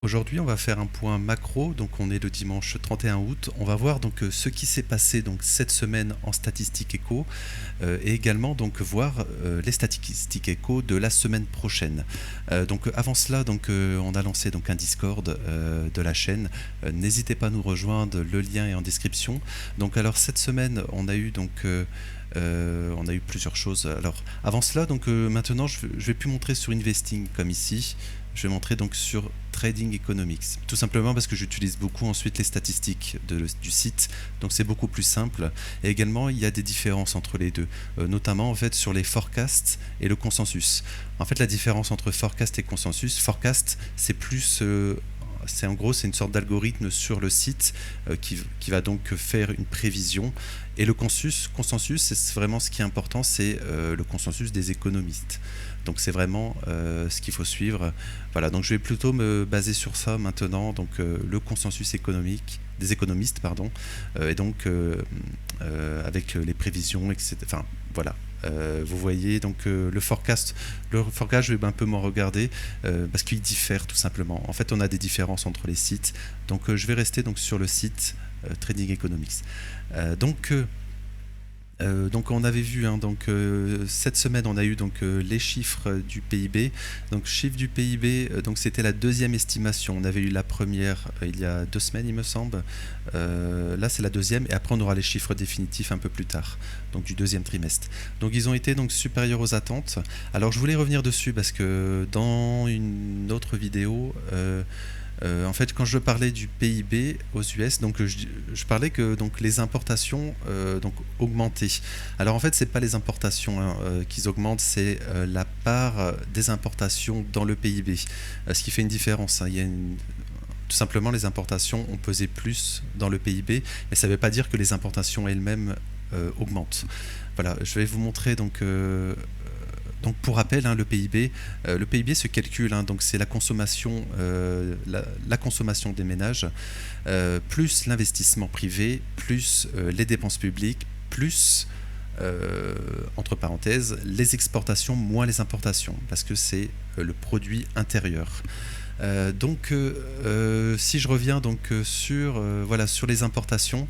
Aujourd'hui, on va faire un point macro. Donc, on est le dimanche 31 août. On va voir donc ce qui s'est passé donc cette semaine en statistiques éco et également donc voir les statistiques éco de la semaine prochaine. Donc, avant cela, donc on a lancé donc un Discord de la chaîne. N'hésitez pas à nous rejoindre. Le lien est en description. Donc, alors cette semaine, on a eu donc on a eu plusieurs choses. Alors, avant cela, donc maintenant, je vais plus montrer sur Investing comme ici. Je vais montrer donc sur Trading Economics. Tout simplement parce que j'utilise beaucoup ensuite les statistiques du site. Donc, c'est beaucoup plus simple. Et également, il y a des différences entre les deux. Notamment, en fait, sur les forecasts et le consensus. En fait, la différence entre forecast et consensus. Forecast, c'est plus... c'est en gros, c'est une sorte d'algorithme sur le site qui va donc faire une prévision. Et le consensus, c'est vraiment ce qui est important, c'est le consensus des économistes. Donc c'est vraiment ce qu'il faut suivre. Voilà, donc je vais plutôt me baser sur ça maintenant. Donc le consensus économique des économistes, pardon, et donc avec les prévisions, etc. Enfin voilà. Vous voyez donc le forecast, je vais un peu m'en regarder parce qu'il diffère tout simplement. En fait, on a des différences entre les sites. Donc je vais rester donc sur le site Trading Economics. Donc on avait vu donc cette semaine on a eu donc les chiffres du PIB. Donc chiffre du PIB, donc c'était la deuxième estimation. On avait eu la première il y a 2 semaines il me semble. Là c'est la deuxième et après on aura les chiffres définitifs un peu plus tard. Donc du deuxième trimestre. Donc ils ont été donc supérieurs aux attentes. Alors je voulais revenir dessus parce que dans une autre vidéo en fait, quand je parlais du PIB aux US, donc je parlais que donc les importations donc augmentaient. Alors en fait, c'est pas les importations qui augmentent, c'est la part des importations dans le PIB, ce qui fait une différence. Il y a tout simplement, les importations ont pesé plus dans le PIB, mais ça ne veut pas dire que les importations elles-mêmes augmentent. Voilà, je vais vous montrer donc pour rappel, le PIB se calcule, donc c'est la consommation, la consommation des ménages, plus l'investissement privé, plus les dépenses publiques, plus, entre parenthèses, les exportations moins les importations, parce que c'est le produit intérieur. Si je reviens donc sur les importations,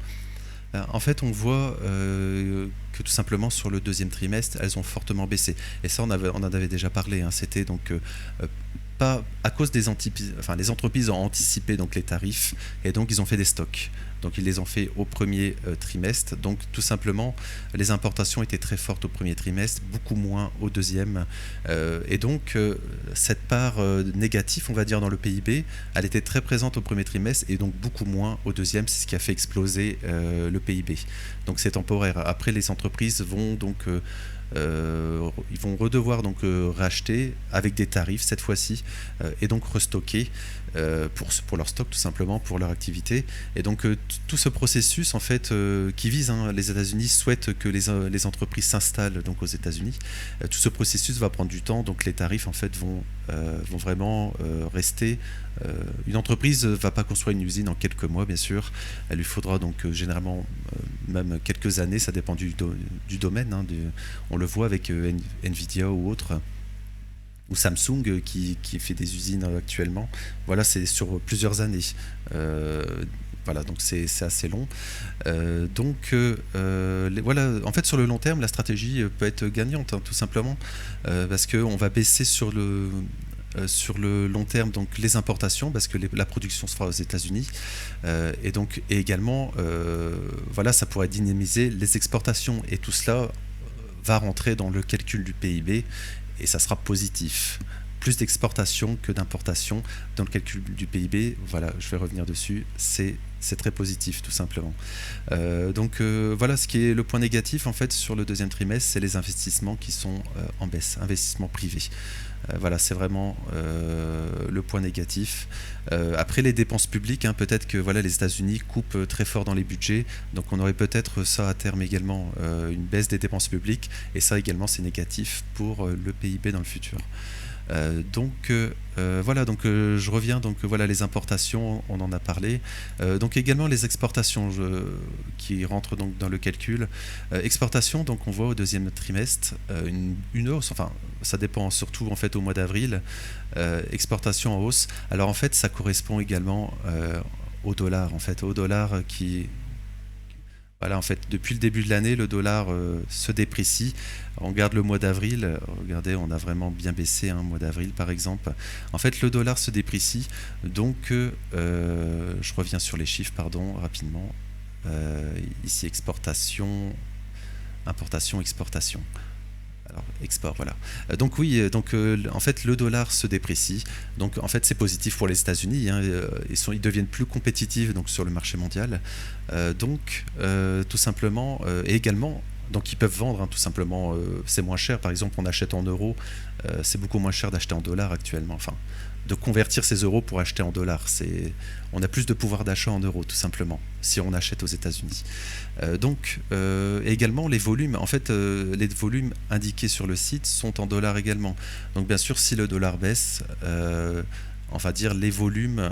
en fait, on voit que tout simplement sur le deuxième trimestre, elles ont fortement baissé. Et ça, on en avait déjà parlé. C'était donc pas à cause des les entreprises ont anticipé donc les tarifs et donc ils ont fait des stocks. Donc ils les ont fait au premier trimestre. Donc tout simplement, les importations étaient très fortes au premier trimestre, beaucoup moins au deuxième. Et donc cette part négative, on va dire, dans le PIB, elle était très présente au premier trimestre et donc beaucoup moins au deuxième. C'est ce qui a fait exploser le PIB. Donc c'est temporaire. Après, les entreprises vont donc ils vont redevoir donc racheter avec des tarifs cette fois-ci et donc restocker pour leur stock, tout simplement, pour leur activité. Et donc tout ce processus en fait qui vise, les États-Unis souhaitent que les entreprises s'installent donc aux États-Unis. Tout ce processus va prendre du temps, donc les tarifs en fait vont vraiment rester. Une entreprise ne va pas construire une usine en quelques mois, bien sûr. Elle lui faudra donc généralement même quelques années, ça dépend du domaine. On le voit avec Nvidia ou autre, ou Samsung qui fait des usines actuellement. Voilà, c'est sur plusieurs années. Voilà, donc c'est assez long. Voilà, en fait, sur le long terme, la stratégie peut être gagnante, tout simplement, parce qu'on va baisser sur le long terme donc les importations, parce que la production se fera aux États-Unis, et également voilà, ça pourrait dynamiser les exportations, et tout cela va rentrer dans le calcul du PIB et ça sera positif. Plus d'exportation que d'importation dans le calcul du PIB. Voilà, je vais revenir dessus. C'est très positif, tout simplement. Voilà, ce qui est le point négatif en fait sur le deuxième trimestre, c'est les investissements qui sont en baisse, investissements privés. Voilà, c'est vraiment le point négatif. Après, les dépenses publiques, peut-être que voilà, les États-Unis coupent très fort dans les budgets, donc on aurait peut-être ça à terme également, une baisse des dépenses publiques, et ça également c'est négatif pour le PIB dans le futur. Voilà, je reviens, voilà les importations, on en a parlé. Donc également les exportations qui rentrent donc dans le calcul. Exportation, donc on voit au deuxième trimestre une hausse, enfin ça dépend surtout en fait au mois d'avril, exportation en hausse. Alors en fait ça correspond également au dollar, en fait, au dollar qui... Voilà, en fait, depuis le début de l'année, le dollar se déprécie. On regarde le mois d'avril, regardez, on a vraiment bien baissé, hein, mois d'avril par exemple. En fait, le dollar se déprécie, je reviens sur les chiffres, pardon, rapidement. Ici, exportation, importation, exportation. Alors, export, voilà. Donc oui, en fait, le dollar se déprécie. Donc en fait, c'est positif pour les États-Unis, hein, ils deviennent plus compétitifs donc sur le marché mondial. Tout simplement, et également, donc ils peuvent vendre, hein, tout simplement, c'est moins cher. Par exemple, on achète en euros, c'est beaucoup moins cher d'acheter en dollars actuellement. Enfin, de convertir ces euros pour acheter en dollars. On a plus de pouvoir d'achat en euros, tout simplement, si on achète aux États-Unis. Et également les volumes. En fait, les volumes indiqués sur le site sont en dollars également. Donc, bien sûr, si le dollar baisse, on va dire les volumes.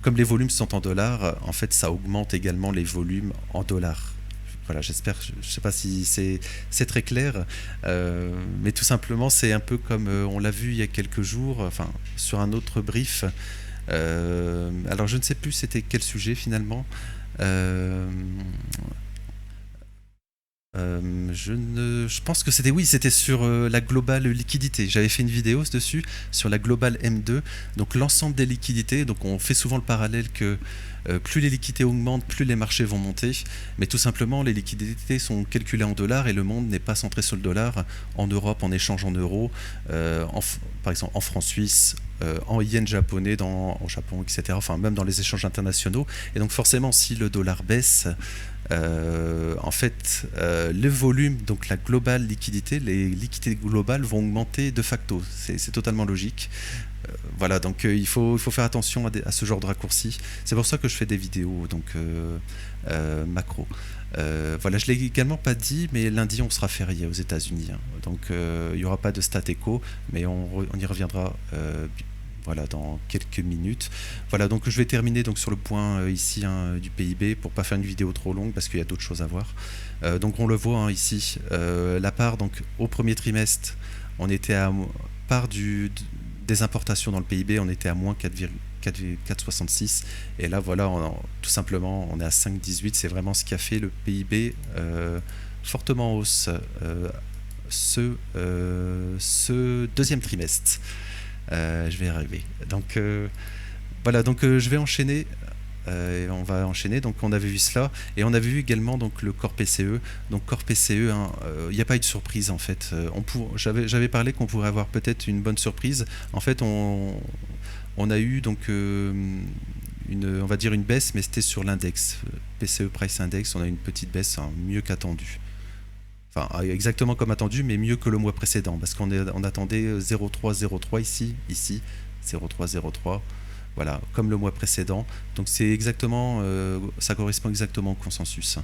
Comme les volumes sont en dollars, en fait, ça augmente également les volumes en dollars. Voilà, j'espère, je ne sais pas si c'est très clair, mais tout simplement, c'est un peu comme on l'a vu il y a quelques jours, enfin, sur un autre brief. Alors, je ne sais plus c'était quel sujet finalement. Je pense que c'était sur la globale liquidité. J'avais fait une vidéo dessus sur la globale M2, donc l'ensemble des liquidités. Donc on fait souvent le parallèle que plus les liquidités augmentent, plus les marchés vont monter. Mais tout simplement, les liquidités sont calculées en dollars et le monde n'est pas centré sur le dollar. En Europe, en échange en euros, par exemple en francs suisses, en yens japonais, en Japon, etc. Enfin, même dans les échanges internationaux. Et donc forcément, si le dollar baisse, en fait, le volume, donc la globale liquidité, les liquidités globales vont augmenter de facto. C'est totalement logique. Voilà, donc il faut faire attention à ce genre de raccourcis. C'est pour ça que je fais des vidéos macro. Voilà, je l'ai également pas dit, mais lundi on sera férié aux États-Unis, hein. Donc il n'y aura pas de stat éco, mais on y reviendra. Voilà, dans quelques minutes. Voilà, donc je vais terminer donc sur le point ici, hein, du PIB pour pas faire une vidéo trop longue parce qu'il y a d'autres choses à voir. Donc on le voit, hein, ici, la part donc au premier trimestre, on était à part des importations dans le PIB, on était à moins 4,66 et là voilà, tout simplement on est à 5,18. C'est vraiment ce qui a fait le PIB fortement en hausse ce deuxième trimestre. Je vais y arriver. Donc voilà, je vais enchaîner. On va enchaîner. Donc on avait vu cela et on avait vu également donc le corps PCE. Donc corps PCE, hein, il n'y a pas eu de surprise en fait. J'avais parlé qu'on pourrait avoir peut-être une bonne surprise. En fait, on a eu donc on va dire une baisse, mais c'était sur l'index PCE Price Index. On a eu une petite baisse, hein, mieux qu'attendu. Enfin, exactement comme attendu, mais mieux que le mois précédent, parce qu'on attendait 0,303 ici 0,303, voilà, comme le mois précédent. Donc c'est exactement, ça correspond exactement au consensus.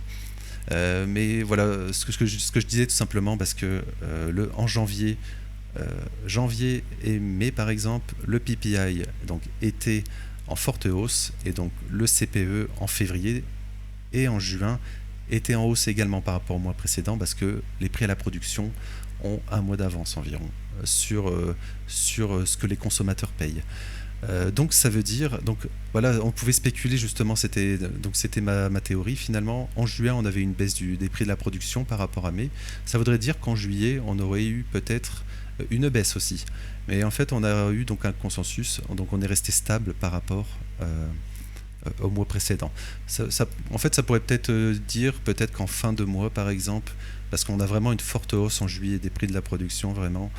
Mais voilà, ce que je disais tout simplement, parce que en janvier et mai par exemple, le PPI donc était en forte hausse, et donc le CPE en février et en juin était en hausse également par rapport au mois précédent, parce que les prix à la production ont un mois d'avance environ sur ce que les consommateurs payent. Donc ça veut dire, donc voilà, on pouvait spéculer justement, c'était ma théorie finalement. En juin, on avait une baisse des prix de la production par rapport à mai. Ça voudrait dire qu'en juillet, on aurait eu peut-être une baisse aussi. Mais en fait, on a eu donc un consensus, donc on est resté stable par rapport au mois précédent. En fait, ça pourrait peut-être dire peut-être qu'en fin de mois, par exemple, parce qu'on a vraiment une forte hausse en juillet des prix de la production, vraiment.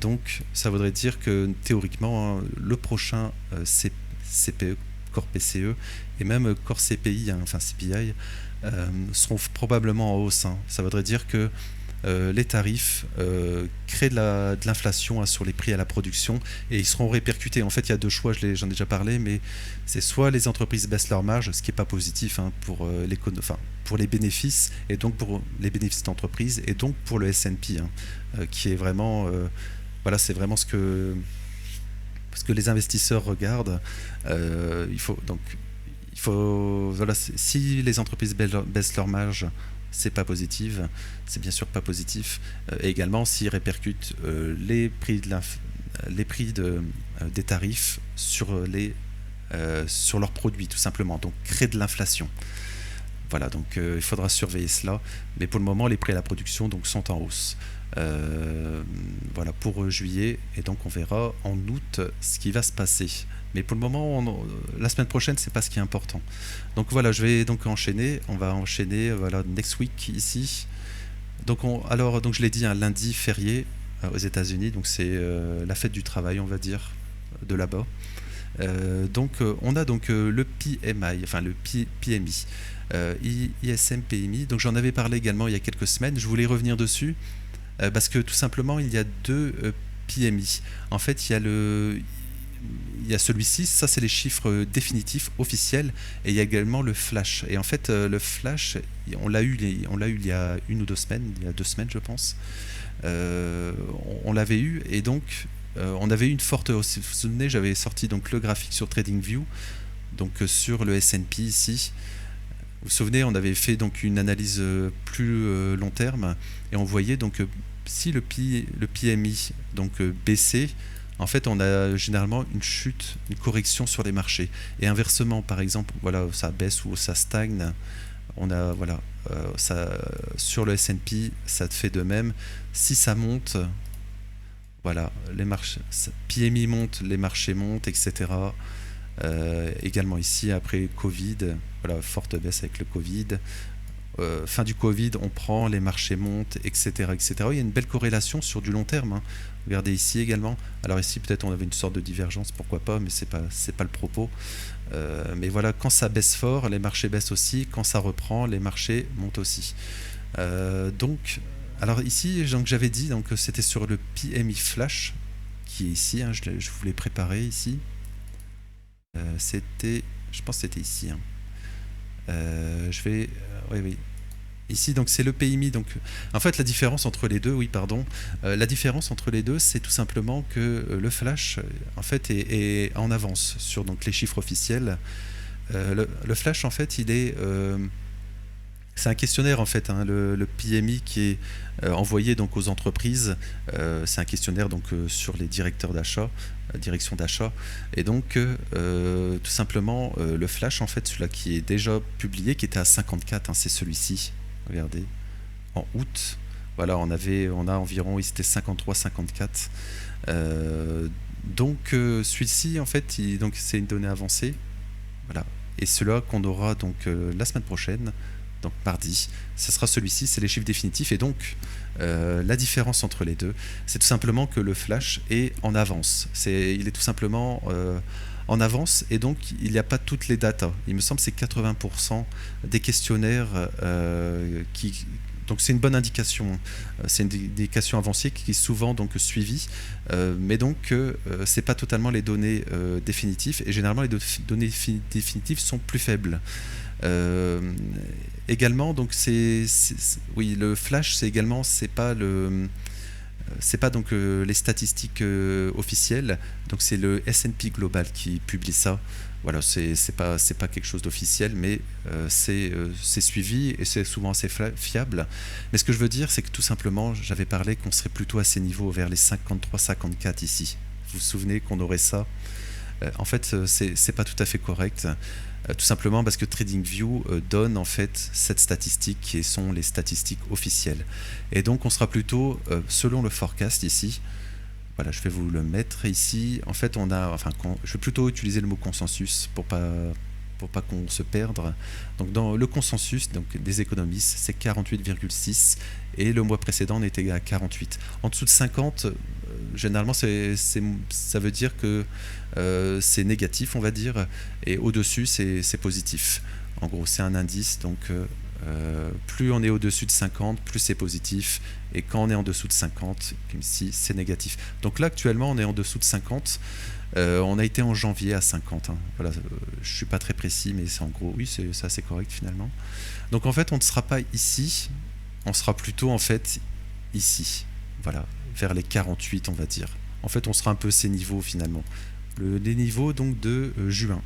Donc, ça voudrait dire que théoriquement, hein, le prochain CPE, corps PCE, et même corps CPI, hein, enfin CPI, seront probablement en hausse, hein. Ça voudrait dire que les tarifs créent de l'inflation, hein, sur les prix à la production, et ils seront répercutés. En fait, il y a deux choix, j'en ai déjà parlé, mais c'est soit les entreprises baissent leurs marges, ce qui n'est pas positif, hein, pour les bénéfices, et donc pour les bénéfices d'entreprise, et donc pour le S&P, hein, qui est vraiment... voilà, c'est vraiment ce que les investisseurs regardent. Voilà, si les entreprises baissent leur marge, c'est pas positif, c'est bien sûr pas positif. Et également, s'ils répercutent les prix des tarifs sur leurs produits, tout simplement, donc créer de l'inflation. Voilà, donc il faudra surveiller cela. Mais pour le moment, les prix à la production donc, sont en hausse. Voilà pour juillet, et donc on verra en août ce qui va se passer. Mais pour le moment, la semaine prochaine, c'est pas ce qui est important. Donc voilà, je vais donc enchaîner. On va enchaîner, voilà, next week ici. Donc donc je l'ai dit, un lundi férié aux États-Unis. Donc c'est la fête du travail, on va dire, de là-bas. Donc on a donc le PMI, enfin le PMI, ISM PMI. Donc j'en avais parlé également il y a quelques semaines. Je voulais revenir dessus parce que tout simplement il y a deux PMI. En fait, il y a celui-ci, ça c'est les chiffres définitifs, officiels, et il y a également le flash. Et en fait, le flash, on l'a eu il y a une ou 2 semaines, il y a 2 semaines je pense. On l'avait eu, et donc on avait eu une forte hausse. Si vous vous souvenez, j'avais sorti donc le graphique sur TradingView, donc sur le S&P ici. Vous vous souvenez, on avait fait donc une analyse plus long terme, et on voyait donc si le PMI donc baissait, en fait, on a généralement une chute, une correction sur les marchés. Et inversement, par exemple, voilà, ça baisse ou ça stagne. On a, voilà, sur le S&P, ça te fait de même. Si ça monte, voilà, les marchés, PMI monte, les marchés montent, etc. Également ici, après Covid, voilà, forte baisse avec le Covid. Fin du Covid, on prend, les marchés montent, etc., etc. Il y a une belle corrélation sur du long terme, hein. Regardez ici également. Alors ici, peut-être on avait une sorte de divergence, pourquoi pas, mais c'est pas le propos. Mais voilà, quand ça baisse fort, les marchés baissent aussi. Quand ça reprend, les marchés montent aussi. Donc, alors ici, donc j'avais dit, donc c'était sur le PMI Flash, qui est ici, hein, je vous l'ai préparé ici. Je pense que c'était ici, hein. Oui. Ici, donc c'est le PMI. Donc, en fait, la différence entre les deux, la différence entre les deux, c'est tout simplement que le flash, en fait, est en avance sur donc les chiffres officiels. Le flash, en fait, c'est un questionnaire, en fait, hein, le PMI qui est envoyé donc aux entreprises. C'est un questionnaire donc sur les directeurs d'achat, direction d'achat, et donc tout simplement le flash, en fait, celui-là qui est déjà publié, qui était à 54, hein, c'est celui-ci. Regardez, en août, voilà, on a environ, c'était 53-54. Donc celui-ci, en fait, donc c'est une donnée avancée, voilà. Et celui-là qu'on aura donc la semaine prochaine, donc mardi, ce sera celui-ci, c'est les chiffres définitifs. Et donc la différence entre les deux, c'est tout simplement que le flash est en avance. Il est tout simplement en avance, et donc il n'y a pas toutes les datas. Il me semble que c'est 80% des questionnaires donc c'est une bonne indication. C'est une indication avancée qui est souvent donc suivie, mais donc c'est pas totalement les données définitives, et généralement les données définitives sont plus faibles. Également, donc oui, le flash, c'est pas donc les statistiques officielles, donc c'est le S&P Global qui publie ça. Voilà, c'est pas quelque chose d'officiel, mais c'est suivi, et c'est souvent assez fiable. Mais ce que je veux dire, c'est que tout simplement, j'avais parlé qu'on serait plutôt à ces niveaux vers les 53-54 ici. Vous vous souvenez qu'on aurait ça? En fait, c'est pas tout à fait correct. Tout simplement parce que TradingView donne en fait cette statistique qui sont les statistiques officielles. Et donc on sera plutôt selon le forecast ici. Voilà, je vais vous le mettre ici. En fait, je vais plutôt utiliser le mot consensus pour pas qu'on se perde. Donc dans le consensus donc, des économistes, c'est 48,6, et le mois précédent on était à 48. En dessous de 50, généralement ça veut dire que c'est négatif, on va dire, et au-dessus c'est positif. En gros, c'est un indice, donc Plus on est au-dessus de 50, plus c'est positif. Et quand on est en dessous de 50, comme ici, c'est négatif. Donc là, actuellement, on est en dessous de 50. On a été en janvier à 50. Hein. Voilà, je suis pas très précis, mais c'est en gros, oui, c'est assez correct finalement. Donc en fait, on ne sera pas ici, on sera plutôt en fait ici. Voilà, vers les 48, on va dire. En fait, on sera un peu ces niveaux finalement. Les niveaux donc de juin.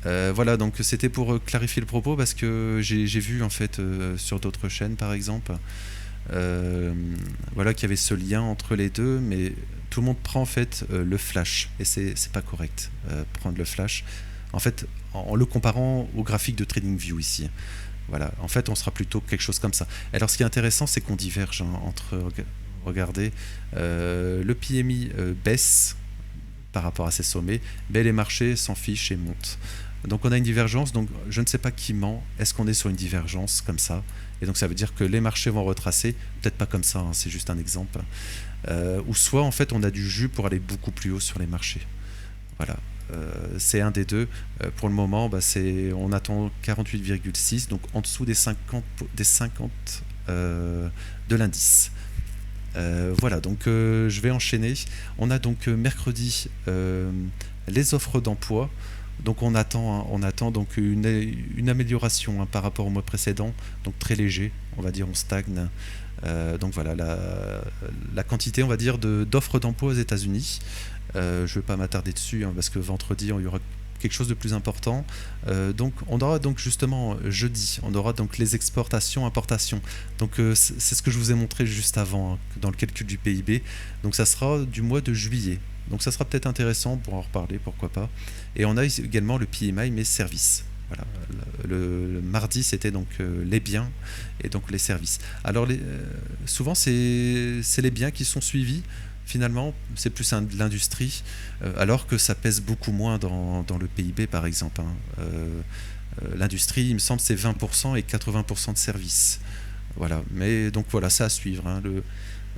Voilà, donc c'était pour clarifier le propos parce que j'ai vu en fait sur d'autres chaînes par exemple, voilà qu'il y avait ce lien entre les deux, mais tout le monde prend en fait le flash et c'est pas correct prendre le flash. En fait, en le comparant au graphique de TradingView ici. Voilà, en fait, on sera plutôt quelque chose comme ça. Alors, ce qui est intéressant, c'est qu'on diverge hein, entre, regardez, le PMI baisse par rapport à ces sommets, mais les marchés s'en fichent et montent. Donc on a une divergence, donc je ne sais pas qui ment, est-ce qu'on est sur une divergence comme ça? Et donc ça veut dire que les marchés vont retracer, peut-être pas comme ça, hein, c'est juste un exemple, ou soit en fait on a du jus pour aller beaucoup plus haut sur les marchés. Voilà, c'est un des deux. Pour le moment, bah, on attend 48,6, donc en dessous des 50 de l'indice. Voilà, donc je vais enchaîner. On a donc mercredi les offres d'emploi. Donc on attend donc une amélioration hein, par rapport au mois précédent, donc très léger, on va dire on stagne. Donc voilà, la quantité on va dire d'offres d'emploi aux États-Unis. Je ne vais pas m'attarder dessus hein, parce que vendredi il y aura quelque chose de plus important. Donc on aura donc justement jeudi, on aura donc les exportations, importations. Donc c'est ce que je vous ai montré juste avant hein, dans le calcul du PIB. Donc ça sera du mois de juillet. Donc ça sera peut-être intéressant pour en reparler, pourquoi pas. Et on a également le PMI, mais services. Voilà. Le mardi, c'était donc les biens et donc les services. Alors souvent, c'est les biens qui sont suivis. Finalement, c'est plus de l'industrie, alors que ça pèse beaucoup moins dans le PIB, par exemple. Hein. L'industrie, il me semble, c'est 20% et 80% de services. Voilà. Mais donc voilà, ça à suivre. Hein.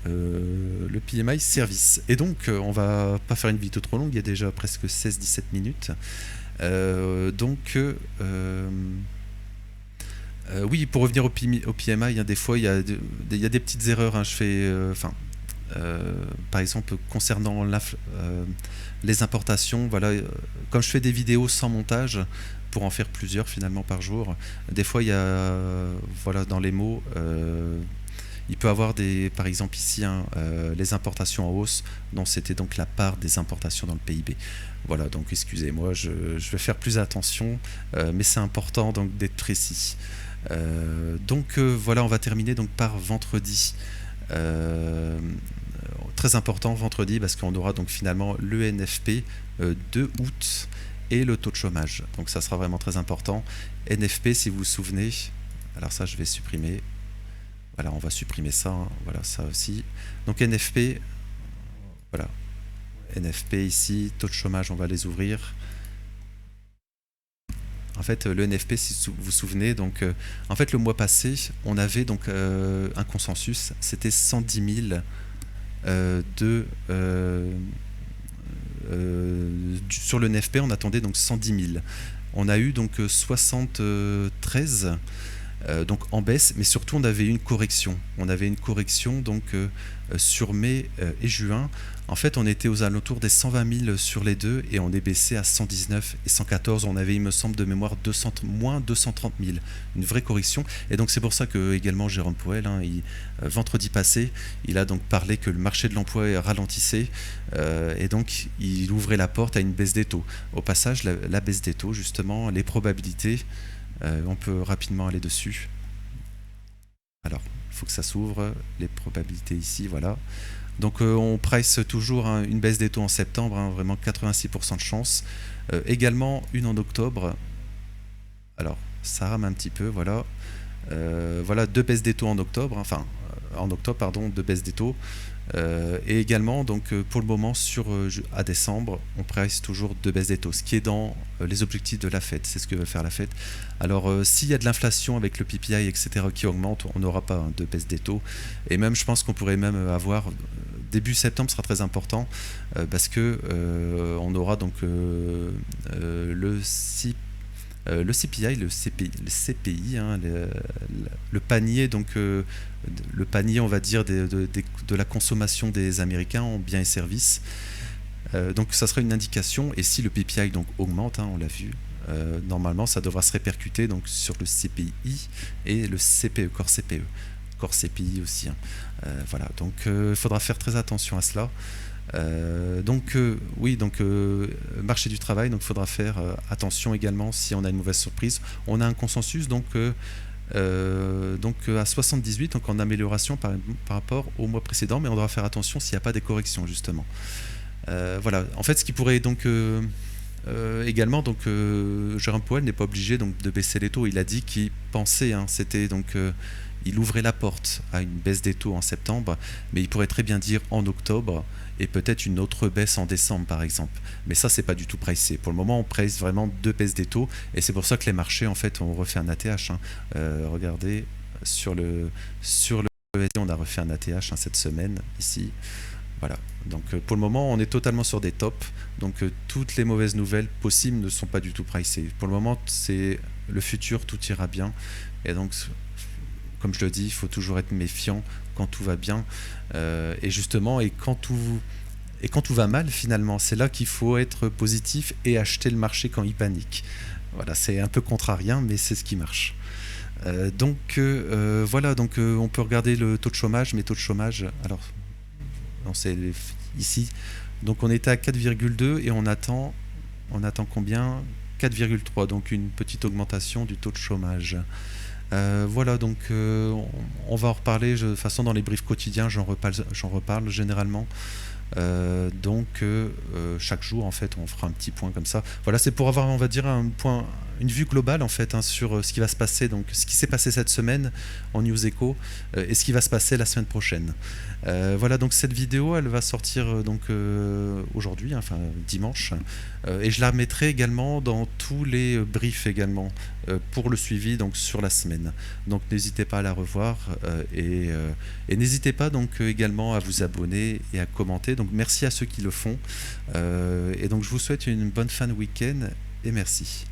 Le PMI service. Et donc, on va pas faire une vidéo trop longue, il y a déjà presque 16-17 minutes. Oui, pour revenir au PMI, hein, des fois, il y a des petites erreurs. Hein, je fais, par exemple, concernant les importations, voilà, comme je fais des vidéos sans montage, pour en faire plusieurs finalement par jour, des fois, il y a, voilà, dans les mots... il peut avoir par exemple ici, hein, les importations en hausse, donc c'était donc la part des importations dans le PIB. Voilà, donc excusez-moi, je vais faire plus attention, mais c'est important donc d'être précis. Voilà, on va terminer donc par vendredi. Très important vendredi parce qu'on aura donc finalement le NFP de août et le taux de chômage. Donc ça sera vraiment très important. NFP, si vous vous souvenez, alors ça je vais supprimer. Voilà, on va supprimer ça, hein. Voilà, ça aussi. Donc NFP, voilà. NFP ici, taux de chômage, on va les ouvrir. En fait, le NFP, si vous vous souvenez, donc, en fait, le mois passé, on avait donc un consensus, c'était 110 000 sur le NFP, on attendait donc 110 000. On a eu donc 73 donc en baisse, mais surtout on avait une correction. On avait une correction donc sur mai et juin. En fait, on était aux alentours des 120 000 sur les deux et on est baissé à 119 et 114. On avait, il me semble, de mémoire moins 230 000. Une vraie correction. Et donc c'est pour ça que également Jérôme Powell, hein, vendredi passé, il a donc parlé que le marché de l'emploi ralentissait et donc il ouvrait la porte à une baisse des taux. Au passage, la baisse des taux, justement, les probabilités, on peut rapidement aller dessus. Alors, il faut que ça s'ouvre, les probabilités ici, voilà. Donc on price toujours hein, une baisse des taux en septembre, hein, vraiment 86% de chance. Également une en octobre. Alors, ça rame un petit peu, voilà. Voilà, deux baisses des taux en octobre, enfin, en octobre, pardon, deux baisses des taux. Et également, donc, pour le moment, à décembre, on price toujours deux baisses des taux, ce qui est dans les objectifs de la Fed, c'est ce que veut faire la Fed. Alors, s'il y a de l'inflation avec le PPI, etc., qui augmente, on n'aura pas hein, de baisse des taux. Et même, je pense qu'on pourrait même avoir, début septembre sera très important, parce que on aura donc le Le CPI, le CPI, hein, le panier, donc le panier, on va dire, de la consommation des Américains en biens et services. Donc ça serait une indication, et si le PPI donc augmente, hein, on l'a vu, normalement ça devra se répercuter donc sur le CPI et le CPE, corps CPI aussi, hein. Voilà, donc il faudra faire très attention à cela. Oui, donc marché du travail, donc il faudra faire attention également si on a une mauvaise surprise. On a un consensus donc à 78, donc en amélioration par rapport au mois précédent, mais on devra faire attention s'il n'y a pas des corrections justement. Voilà, en fait ce qui pourrait donc également, donc Jérôme Powell n'est pas obligé donc de baisser les taux. Il a dit qu'il pensait, hein, c'était donc il ouvrait la porte à une baisse des taux en septembre, mais il pourrait très bien dire en octobre et peut-être une autre baisse en décembre par exemple. Mais ça c'est pas du tout pricé. Pour le moment on price vraiment 2 baisses des taux et c'est pour ça que les marchés en fait ont refait un ATH, hein. Regardez sur le ESG, on a refait un ATH, hein, cette semaine ici. Voilà, donc pour le moment on est totalement sur des tops, donc toutes les mauvaises nouvelles possibles ne sont pas du tout pricées. Pour le moment c'est le futur, tout ira bien, et donc comme je le dis, il faut toujours être méfiant quand tout va bien, et justement, et quand tout va mal finalement, c'est là qu'il faut être positif et acheter le marché quand il panique. Voilà, c'est un peu contrarien, mais c'est ce qui marche. Voilà, donc on peut regarder le taux de chômage, mais taux de chômage, alors c'est ici, donc on était à 4,2 et on attend combien? 4,3, donc une petite augmentation du taux de chômage. Voilà, donc on va en reparler de toute façon dans les briefs quotidiens, j'en reparle généralement. Chaque jour en fait on fera un petit point comme ça. Voilà, c'est pour avoir, on va dire, une vue globale en fait, hein, sur ce qui va se passer, donc ce qui s'est passé cette semaine en News Echo, et ce qui va se passer la semaine prochaine. Voilà, donc cette vidéo elle va sortir aujourd'hui, hein, enfin dimanche, et je la mettrai également dans tous les briefs également, pour le suivi donc sur la semaine. Donc n'hésitez pas à la revoir, et n'hésitez pas donc également à vous abonner et à commenter. Donc merci à ceux qui le font, et donc je vous souhaite une bonne fin de week-end et merci.